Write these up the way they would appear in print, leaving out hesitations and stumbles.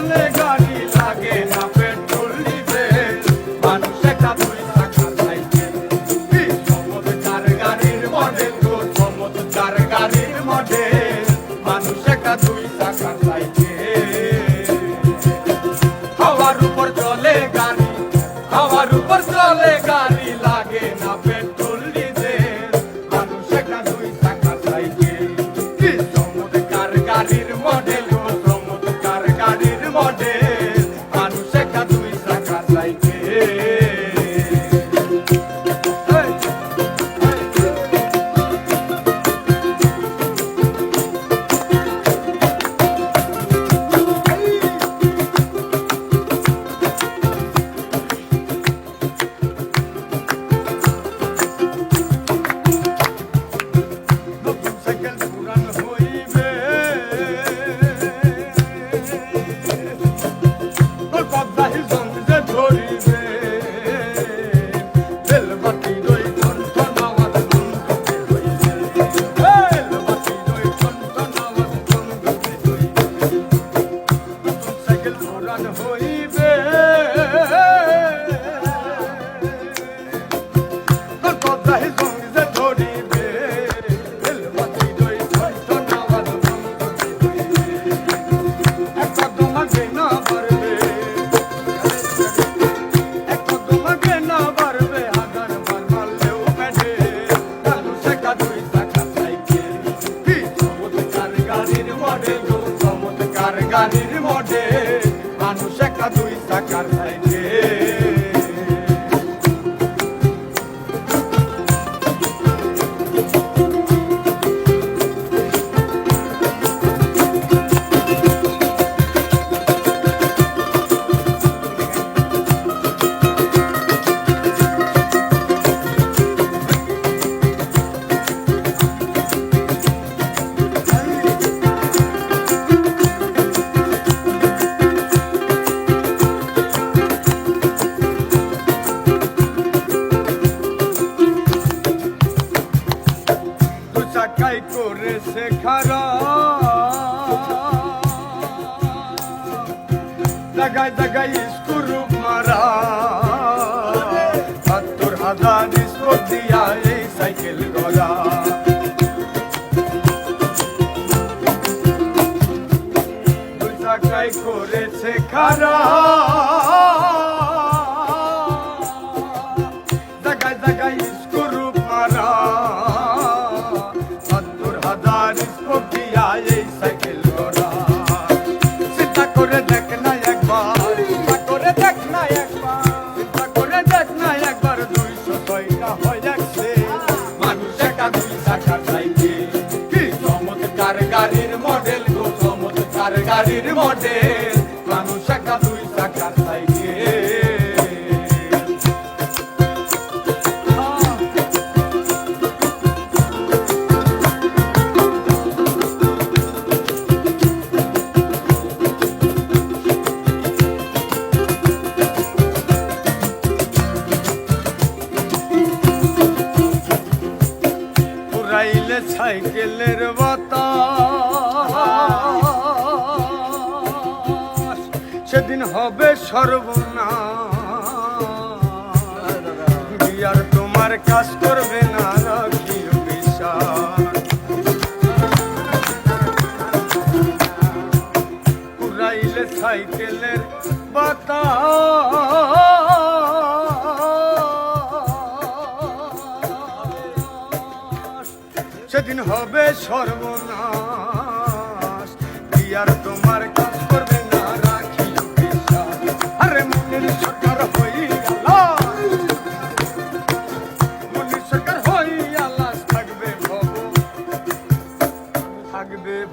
চলে গাড়ি লাগে না পেট্রোল ডিজেল মানুষ একটা দুই চাকার সাইকেল চমৎকার গাড়ির মডেল গো চমৎকার গাড়ির মডেল মানুষ একটা দুই চাকার সাইকেল হাওয়ার উপর চলে গাড়ি হাওয়ার উপর চলে গাড়ি লাগে না পেট্রোল ডিজেল মানুষ একটা দুই চাকার সাইকেল চমৎকার গাড়ির মডেল গো চমৎকার গাড়ির মডেল মানুষ একটা দুই চাকার সাইকেল গাড়ির মডেল মানুষ একটা দুই চাকার সাইকেল চাকাই করেছে খারাপ জাগায় জাগায় স্ক্রু মারা ৭০,০০০ স্পোর্ট দিয়া এই সাইকেল গড়া দুই চাকাই করেছে খারাপ জাগায় জাগায় স্ক্রু মারা এই সাইকেল গড়া চিন্তা করে দেখ না একবার চিন্তা করে দেখ না একবার চিন্তা করে দেখ না একবার ২০০টা হয় একসে মানুষ একটা দুই চাকার সাইকেল কি চমৎকার গাড়ির মডেল গো চমৎকার গাড়ির মডেল মানুষ একটা দুই চাকার সাইকেল পুরাইলে সাইকেলের বাতাস সেদিন হবে সর্বনাশ গিয়ার তোমার কাজ করবে না রাখিও বিশ্বাস পুরাইলে সাইকেলের বাতাস সেদিন হবে সর্বনাশ গিয়ার তোমার কাজ করবে না রাখিও বিশ্বাস আরে মনির সরকার হইয়া মনির সরকার হইয়া লাশ থাকবে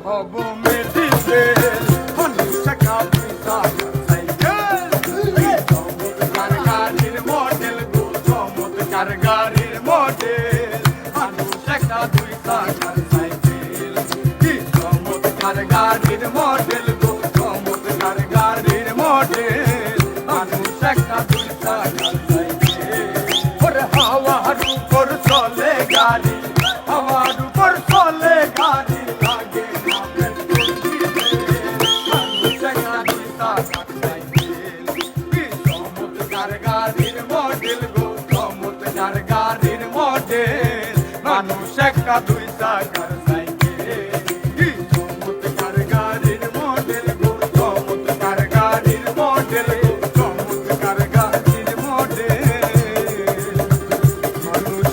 ভব মেডিকেল মনির সরকার চমৎকার গাড়ির মডেল গো চমৎকার গাড়ির মডেল মানুষ একটা দুই চাকার সাইকেল কি চমৎকার গাড়ির মডেল গো চমৎকার গাড়ির মডেল মানুষ একটা দুই চাকার সাইকেল ওরে হাওয়ার উপর চলে গাড়ি হাওয়ার উপর চলে গাড়ি লাগে না পেট্রোল ডিজেল মানুষ একটা দুই চাকার একটা দুই চাকার সাইকেল কি চমৎকার গাড়ির মডেল গো চমৎকার গাড়ির মডেল গো চমৎকার গাড়ির মডেল মানুষ